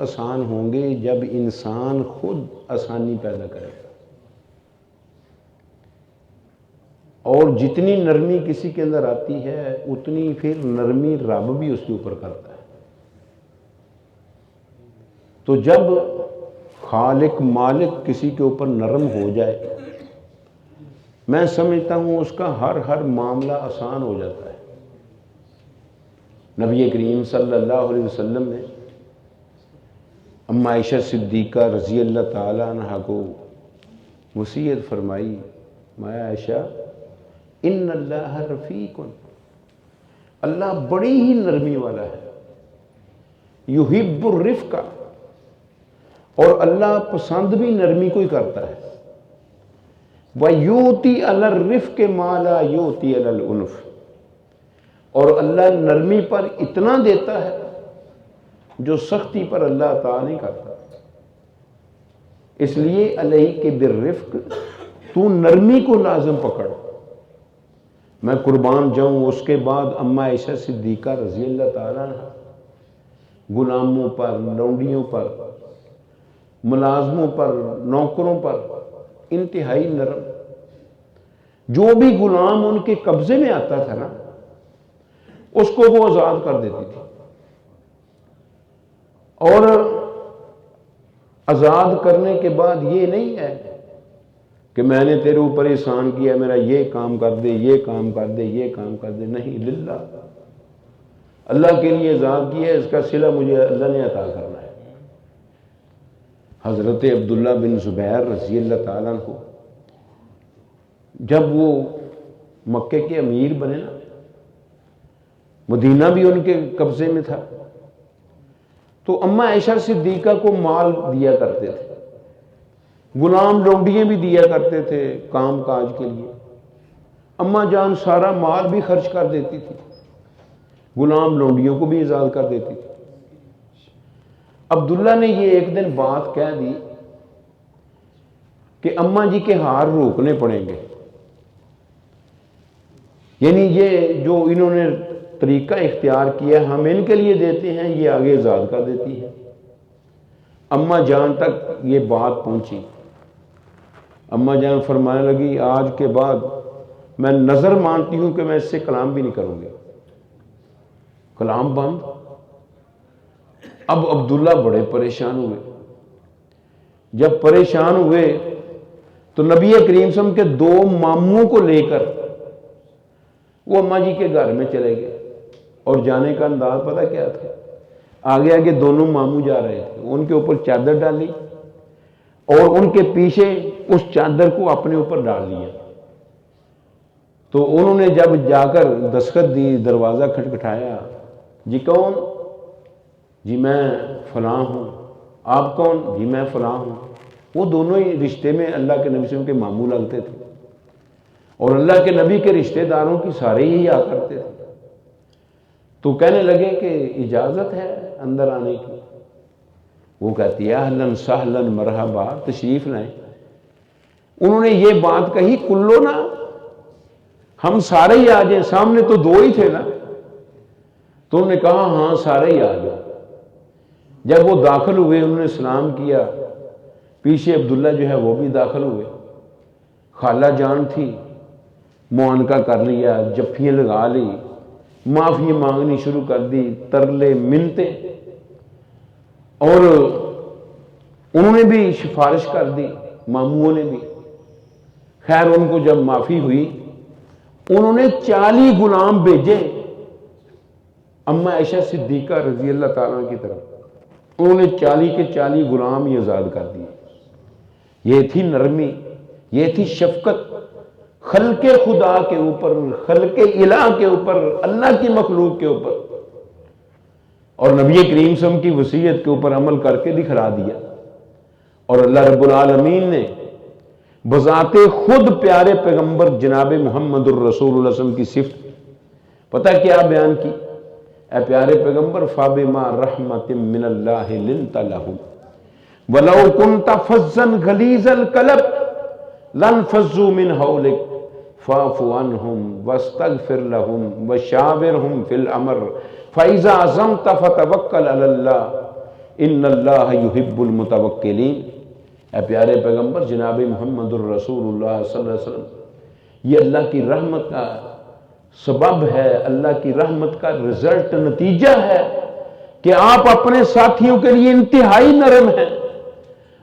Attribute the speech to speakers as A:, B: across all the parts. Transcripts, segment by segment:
A: آسان ہوں گے جب انسان خود آسانی پیدا کرے گا، اور جتنی نرمی کسی کے اندر آتی ہے اتنی پھر نرمی رب بھی اس کے اوپر کرتا ہے۔ تو جب خالق مالک کسی کے اوپر نرم ہو جائے، میں سمجھتا ہوں اس کا ہر معاملہ آسان ہو جاتا ہے۔ نبی کریم صلی اللہ علیہ وسلم نے اما عائشہ صدیقہ رضی اللہ تعالی عنہ کو وصیت فرمائی، مایا عائشہ ان اللہ رفیق، اللہ بڑی ہی نرمی والا ہے، یحب الرفق، اور اللہ پسند بھی نرمی کو ہی کرتا ہے، وَيُؤْتِي عَلَى الرِّفْقِ مَا لَا يُؤْتِي عَلَى الْعُنْفِ، اور اللہ نرمی پر اتنا دیتا ہے جو سختی پر اللہ تعالیٰ نہیں کرتا۔ اس لیے علیہ بالرفق، تو نرمی کو لازم پکڑ۔ میں قربان جاؤں، اس کے بعد اما عائشہ صدیقہ رضی اللہ تعالیٰ عنہ غلاموں پر، لونڈیوں پر، ملازموں پر، نوکروں پر انتہائی نرم، جو بھی غلام ان کے قبضے میں آتا تھا نا اس کو وہ آزاد کر دیتی تھی، اور آزاد کرنے کے بعد یہ نہیں ہے کہ میں نے تیرے اوپر احسان کیا، میرا یہ کام کر دے، یہ کام کر دے، یہ کام کر دے، نہیں، للہ، اللہ کے لیے آزاد کیا ہے، اس کا صلہ مجھے اللہ نے عطا کرنا ہے۔ حضرت عبداللہ بن زبیر رضی اللہ تعالیٰ عنہ جب وہ مکے کے امیر بنے نا، مدینہ بھی ان کے قبضے میں تھا، تو اما عائشہ صدیقہ کو مال دیا کرتے تھے، غلام لونڈیاں بھی دیا کرتے تھے کام کاج کے لیے، اما جان سارا مال بھی خرچ کر دیتی تھی، غلام لونڈیوں کو بھی آزاد کر دیتی تھی۔ عبداللہ نے یہ ایک دن بات کہہ دی کہ اماں جی کے ہار روکنے پڑیں گے، یعنی یہ جو انہوں نے طریقہ اختیار کیا ہم ان کے لیے دیتے ہیں، یہ آگے آزاد کر دیتی ہے۔ اماں جان تک یہ بات پہنچی، اماں جان فرمانے لگی آج کے بعد میں نظر مانتی ہوں کہ میں اس سے کلام بھی نہیں کروں گی، کلام بند۔ اب عبداللہ بڑے پریشان ہوئے، جب پریشان ہوئے تو نبی کریم صلی اللہ علیہ وسلم کے دو ماموں کو لے کر وہ اماں جی کے گھر میں چلے گئے، اور جانے کا انداز پتہ کیا تھا؟ آگے آگے دونوں ماموں جا رہے تھے، ان کے اوپر چادر ڈالی اور ان کے پیچھے اس چادر کو اپنے اوپر ڈال لیا۔ تو انہوں نے جب جا کر دستخط دی، دروازہ کھٹکھٹایا، جی کون؟ جی میں فلاں ہوں۔ آپ کون؟ جی میں فلاں ہوں۔ وہ دونوں ہی رشتے میں اللہ کے نبی صلی اللہ علیہ وسلم کے ماموں لگتے تھے، اور اللہ کے نبی کے رشتہ داروں کی سارے ہی آ کرتے تھے۔ تو کہنے لگے کہ اجازت ہے اندر آنے کی؟ وہ کہتی ہے اہلاً سہلاً مرحبا، تشریف لائیں۔ انہوں نے یہ بات کہی کلو نا، ہم سارے ہی آ جائیں، سامنے تو دو ہی تھے نا۔ تو انہوں نے کہا ہاں سارے ہی آ جائیں۔ جب وہ داخل ہوئے انہوں نے سلام کیا، پیچھے عبداللہ جو ہے وہ بھی داخل ہوئے، خالہ جان تھی، معانقہ کر لیا، جفیاں لگا لی، معافی مانگنی شروع کر دی، ترلے منتیں، اور انہوں نے بھی سفارش کر دی، ماموں نے بھی۔ خیر ان کو جب معافی ہوئی، انہوں نے 40 غلام بھیجے اما عائشہ صدیقہ رضی اللہ تعالیٰ کی طرف، انہوں نے 40 کے 40 غلام ہی آزاد کر دیے۔ یہ تھی نرمی، یہ تھی شفقت خلق خدا کے اوپر، خلق الہ کے اوپر، اللہ کی مخلوق کے اوپر، اور نبی کریم صلی اللہ علیہ وسلم کی وصیت کے اوپر عمل کر کے دکھلا دیا۔ اور اللہ رب العالمین نے بذات خود پیارے پیغمبر جناب محمد الرسول اللہ صلی اللہ علیہ وسلم کی صفت پتہ کیا بیان کی؟ اے پیارے پیغمبر فَبِمَا رَحْمَةٍ مِّنَ اللَّهِ لِنْتَ لَهُمْ وَلَوْ كُنْتَ فَظًّا غَلِيظَ الْقَلْبِ لَانفَضُّوا مِنْ حَوْلِكَ فَاعْفُ عَنْهُمْ وَاسْتَغْفِرْ لَهُمْ وَشَاوِرْهُمْ فِي الْأَمْرِ فَإِذَا عَزَمْتَ فَتَوَكَّلْ عَلَى اللَّهِ ان اللہ یحب المتوکلین۔ اے پیارے پیغمبر جناب محمد الرسول اللہ صلی اللہ علیہ وسلم، یہ اللہ کی رحمت کا سبب ہے، اللہ کی رحمت کا رزلٹ، نتیجہ ہے کہ آپ اپنے ساتھیوں کے لیے انتہائی نرم ہیں۔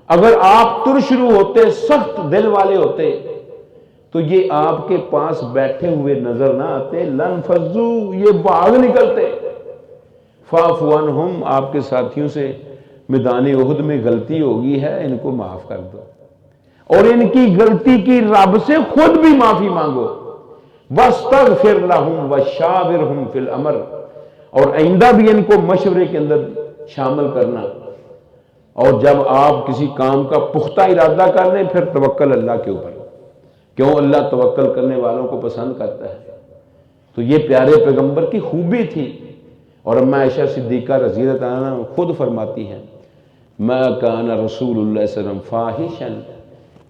A: اگر آپ ترشرو ہوتے، سخت دل والے ہوتے، تو یہ آپ کے پاس بیٹھے ہوئے نظر نہ آتے، لنفضو، یہ بھاگ نکلتے۔ فاعف عنہم، آپ کے ساتھیوں سے میدان احد میں غلطی ہوگی ہے، ان کو معاف کر دو، اور ان کی غلطی کی رب سے خود بھی معافی مانگو۔ واستغفر لہم وشاورہم فی الامر، اور آئندہ بھی ان کو مشورے کے اندر شامل کرنا، اور جب آپ کسی کام کا پختہ ارادہ کر لیں پھر توکل اللہ کے اوپر، کیوں اللہ توکل کرنے والوں کو پسند کرتا ہے۔ تو یہ پیارے پیغمبر کی خوبی تھی، اور اما عائشہ صدیقہ رضی اللہ عنہا خود فرماتی ہیں، ما کان رسول اللہ صلی اللہ علیہ وسلم فاحشا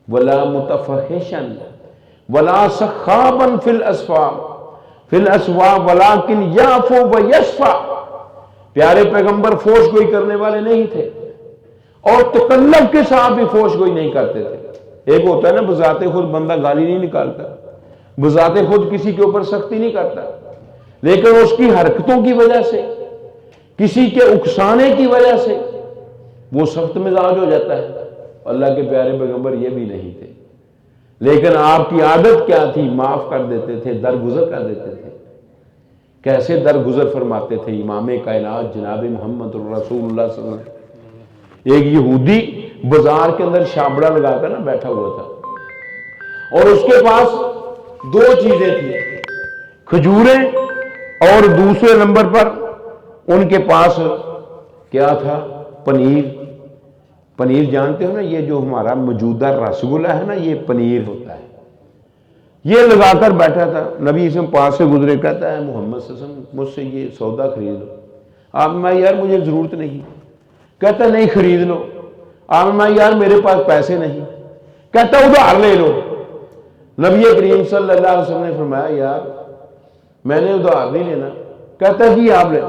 A: ولا متفحشا ولا سخابا فی الاسواق ولکن یعفو ویصفح۔ پیارے پیغمبر فوش گوئی کرنے والے نہیں تھے، اور تکلف کے ساتھ بھی فوش گوئی نہیں کرتے تھے۔ ایک ہوتا ہے نا بذات خود بندہ گالی نہیں نکالتا، بذات خود کسی کے اوپر سختی نہیں کرتا، لیکن اس کی حرکتوں کی وجہ سے، کسی کے اکسانے کی وجہ سے وہ سخت مزاج ہو جاتا ہے۔ اللہ کے پیارے پیغمبر یہ بھی نہیں تھے، لیکن آپ کی عادت کیا تھی؟ معاف کر دیتے تھے، درگزر کر دیتے تھے۔ کیسے درگزر فرماتے تھے؟ امام کائنات جناب محمد الرسول اللہ صلی اللہ علیہ وسلم، ایک یہودی بازار کے اندر شابڑا لگا کر بیٹھا ہوا تھا، اور اس کے پاس دو چیزیں تھیں، کھجوریں، اور دوسرے نمبر پر ان کے پاس کیا تھا؟ پنیر۔ پنیر جانتے ہو نا، یہ جو ہمارا موجودہ رس گلہ ہے نا، یہ پنیر ہوتا ہے۔ یہ لگا کر بیٹھا تھا، نبی اسم پاس سے گزرے، کہتا ہے محمد صلی اللہ علیہ وسلم مجھ سے یہ سودا خرید لو۔ آپ میں یار مجھے ضرورت نہیں، کہتا نہیں خرید لو۔ آپ میں یار میرے پاس پیسے نہیں، کہتا ادھار لے لو۔ نبی کریم صلی اللہ علیہ وسلم نے فرمایا یار میں نے ادھار نہیں لینا، کہتا جی آپ لے۔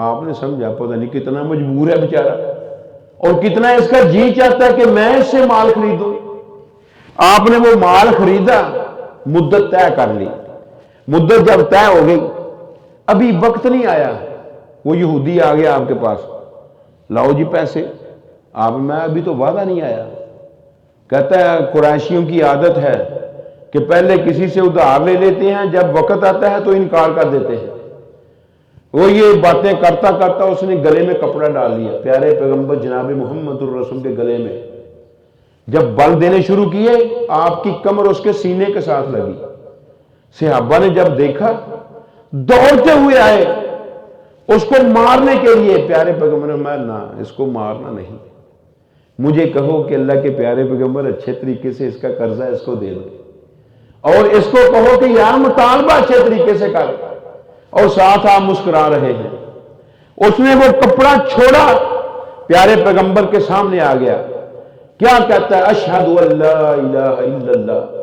A: آپ نے سمجھا پتہ نہیں کتنا مجبور ہے بیچارہ، اور کتنا اس کا جی چاہتا ہے کہ میں اس سے مال خریدوں۔ آپ نے وہ مال خریدا، مدت طے کر لی۔ مدت جب طے ہو گئی، ابھی وقت نہیں آیا، وہ یہودی آ گیا آپ کے پاس، لاؤ جی پیسے۔ آپ میں ابھی تو وعدہ نہیں آیا۔ کہتا ہے قریشیوں کی عادت ہے کہ پہلے کسی سے ادھار لے لیتے ہیں، جب وقت آتا ہے تو انکار کر دیتے ہیں۔ وہ یہ باتیں کرتا کرتا اس نے گلے میں کپڑا ڈال لیا، پیارے پیغمبر جناب محمد الرسول کے گلے میں جب بل دینے شروع کیے، آپ کی کمر اس کے سینے کے ساتھ لگی۔ صحابہ نے جب دیکھا دوڑتے ہوئے آئے اس کو مارنے کے لیے۔ پیارے پیغمبر نے فرمایا نہ، اس کو مارنا نہیں، مجھے کہو کہ اللہ کے پیارے پیغمبر اچھے طریقے سے اس کا قرضہ اس کو دے دو، اور اس کو کہو کہ یار مطالبہ اچھے طریقے سے کر، اور ساتھ آپ مسکرا رہے ہیں۔ اس نے وہ کپڑا چھوڑا، پیارے پیغمبر کے سامنے آ گیا، کیا کہتا ہے؟ اشہد ان لا الہ الا اللہ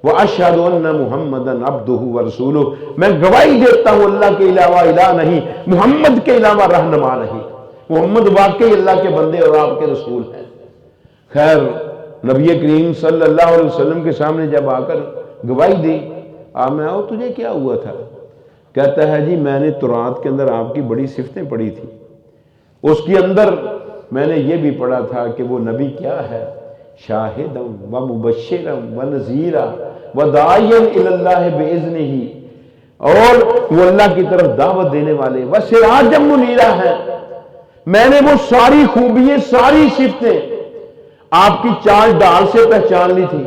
A: واشہد ان محمدا عبدہ ورسولہ، میں گواہی دیتا ہوں اللہ کے علاوہ الہ نہیں، محمد کے علاوہ رہنما نہیں، محمد واقعی اللہ کے بندے اور آپ کے رسول ہیں۔ خیر نبی کریم صلی اللہ علیہ وسلم کے سامنے جب آ کر گواہی دی، میں آؤ تجھے کیا ہوا تھا؟ کہتا ہے جی میں نے تورات کے اندر آپ کی بڑی صفتیں پڑھی تھی، اس کے اندر میں نے یہ بھی پڑھا تھا کہ وہ نبی کیا ہے؟ شاہدا و مبشرا و نذیرا و داعیا الی اللہ باذنہ، اور وہ اللہ کی طرف دعوت دینے والے، و سراجا منیرا ہے۔ میں نے وہ ساری خوبیاں، ساری صفتیں آپ کی چال ڈال سے پہچان لی تھی،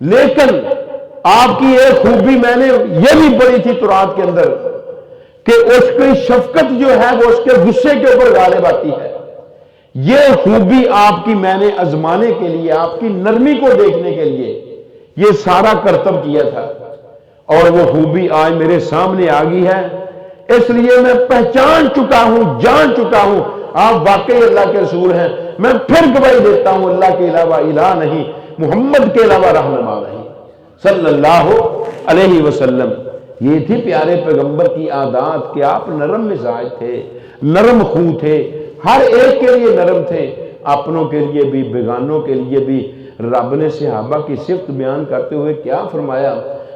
A: لیکن آپ کی ایک خوبی میں نے یہ بھی پڑھی تھی تورات کے اندر کہ اس کی شفقت جو ہے وہ اس کے غصے کے اوپر غالب آتی ہے۔ یہ خوبی آپ کی میں نے آزمانے کے لیے، آپ کی نرمی کو دیکھنے کے لیے یہ سارا کرتب کیا تھا، اور وہ خوبی آج میرے سامنے آ گئی ہے، اس لیے میں پہچان چکا ہوں، جان چکا ہوں آپ واقعی اللہ کے رسول ہیں۔ میں پھر گواہی دیتا ہوں اللہ کے علاوہ الہ نہیں، محمد کے علاوہ رہنما نہیں، صلی اللہ علیہ وسلم۔ یہ تھی پیارے پیغمبر کی عادات کہ آپ نرم مزاج تھے، نرم خو تھے، ہر ایک کے لیے نرم تھے، اپنوں کے لیے بھی بیگانوں کے لیے بھی۔ رب نے صحابہ کی صفت بیان کرتے ہوئے کیا فرمایا؟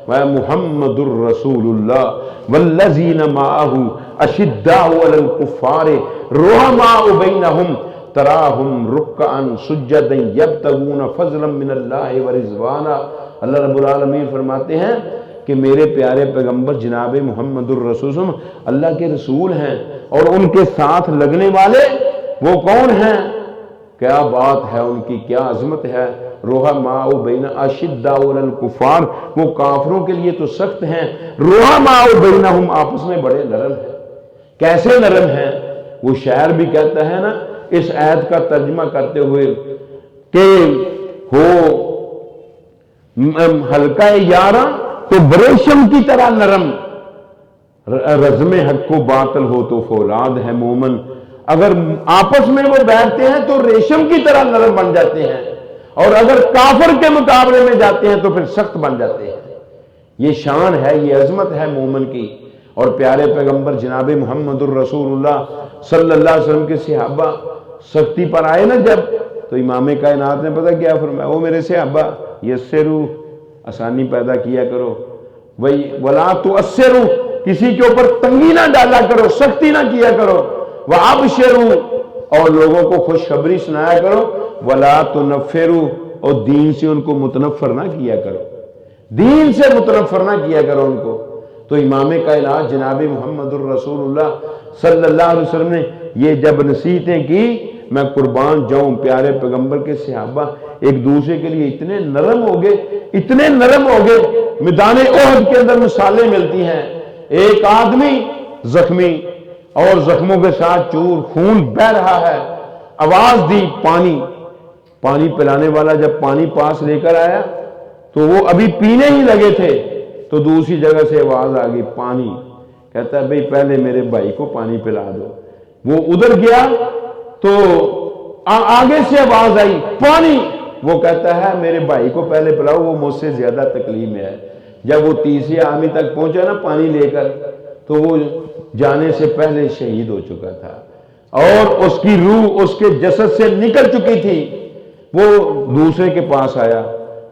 A: محمد الرسول اللہ والذین معہ اشداء علی الکفار رحماء بینہم تراہم رکعا سجدا یبتغون فضلا من اللہ ورضوانا۔ اللہ رب العالمین فرماتے ہیں کہ میرے پیارے پیغمبر جناب محمد الرسول اللہ کے رسول ہیں، اور ان کے ساتھ لگنے والے وہ کون ہیں؟ کیا بات ہے ان کی، کیا عظمت ہے۔ رحماء بین اشداء علی الکفار، وہ کافروں کے لیے تو سخت ہیں، رحماء بینہم آپس میں بڑے نرم ہیں۔ کیسے نرم ہیں؟ وہ شاعر بھی کہتا ہے نا اس آیت کا ترجمہ کرتے ہوئے کہ ہو ہلکا یاراں تو بریشم کی طرح نرم، رزم حق و باطل ہو تو فولاد ہے مومن۔ اگر آپس میں وہ بیٹھتے ہیں تو ریشم کی طرح نرم بن جاتے ہیں، اور اگر کافر کے مقابلے میں جاتے ہیں تو پھر سخت بن جاتے ہیں۔ یہ شان ہے، یہ عظمت ہے مومن کی۔ اور پیارے پیغمبر جناب محمد الرسول اللہ صلی اللہ علیہ وسلم کے صحابہ سختی پر آئے نا جب، تو امام کائنات نے پتہ کیا فرمایا؟ وہ میرے صحابہ یسرو، آسانی پیدا کیا کرو، وہی ولا تؤثروا، کسی کے اوپر تنگی نہ ڈالا کرو، سختی نہ کیا کرو، وابشروا، اور لوگوں کو خوشخبری سنایا کرو، ولا تنفروا، اور دین سے ان کو متنفر نہ کیا کرو، دین سے متنفر نہ کیا کرو ان کو۔ تو امام کائنات جناب محمد الرسول اللہ صلی اللہ علیہ وسلم نے یہ جب نصیحتیں کی، میں قربان جاؤں پیارے پیغمبر کے صحابہ ایک دوسرے کے لیے اتنے نرم ہو گئے، اتنے نرم ہو گئے۔ میدان احد کے اندر مثالیں ملتی ہیں، ایک آدمی زخمی اور زخموں کے ساتھ چور، خون بہہ رہا ہے، آواز دی پانی پلانے والا جب پانی پاس لے کر آیا تو وہ ابھی پینے ہی لگے تھے تو دوسری جگہ سے آواز آ گئی پانی، کہتا ہے بھئی پہلے میرے بھائی کو پانی پلا دو۔ وہ ادھر گیا تو آگے سے آواز آئی پانی، وہ کہتا ہے میرے بھائی کو پہلے پلاؤ، وہ مجھ سے زیادہ تکلیف میں ہے۔ جب وہ تیسری آدمی تک پہنچا نا پانی لے کر، تو وہ جانے سے پہلے شہید ہو چکا تھا، اور اس کی روح اس کے جسد سے نکل چکی تھی۔ وہ دوسرے کے پاس آیا،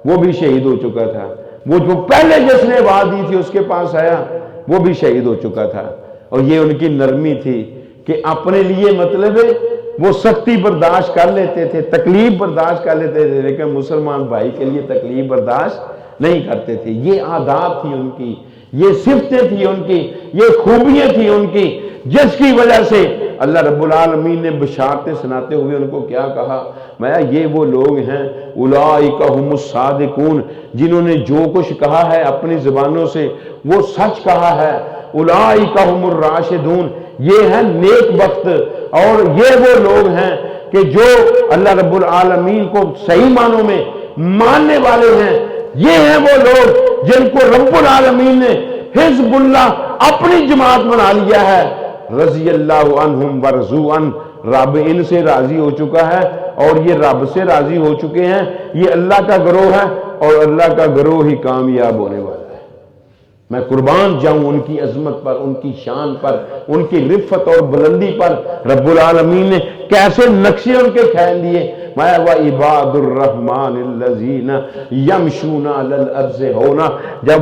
A: وہ بھی شہید ہو چکا تھا۔ وہ جو پہلے جس نے آواز دی تھی اس کے پاس آیا، وہ بھی شہید ہو چکا تھا۔ اور یہ ان کی نرمی تھی کہ اپنے لیے مطلب وہ سختی برداشت کر لیتے تھے، تکلیف برداشت کر لیتے تھے، لیکن مسلمان بھائی کے لیے تکلیف برداشت نہیں کرتے تھے۔ یہ عادات تھی ان کی، یہ صفتیں تھی ان کی، یہ خوبیاں تھی ان کی، جس کی وجہ سے اللہ رب العالمین نے بشارتیں سناتے ہوئے ان کو کیا کہا؟ میں یہ وہ لوگ ہیں اولئک هم الصادقون، جنہوں نے جو کچھ کہا ہے اپنی زبانوں سے وہ سچ کہا ہے۔ اولئک هم الراشدون، یہ ہیں نیک بخت، اور یہ وہ لوگ ہیں کہ جو اللہ رب العالمین کو صحیح معنوں میں ماننے والے ہیں۔ یہ ہیں وہ لوگ جن کو رب العالمین نے حزب اللہ اپنی جماعت بنا لیا ہے۔ رضی اللہ عنہم ورضوا عنہ، رب ان سے راضی ہو چکا ہے اور یہ رب سے راضی ہو چکے ہیں۔ یہ اللہ کا گروہ ہے اور اللہ کا گروہ ہی کامیاب ہونے والا ہے۔ میں قربان جاؤں ان کی عظمت پر، ان کی شان پر، ان کی رفت اور بلندی پر۔ رب العالمین نے کیسے نقشے ان کے کھینچ دیے۔ میں وَعِبَادُ الرَّحْمَنِ الَّذِينَ يَمْشُونَ عَلَى الْأَرْضِ هَوْنًا، جب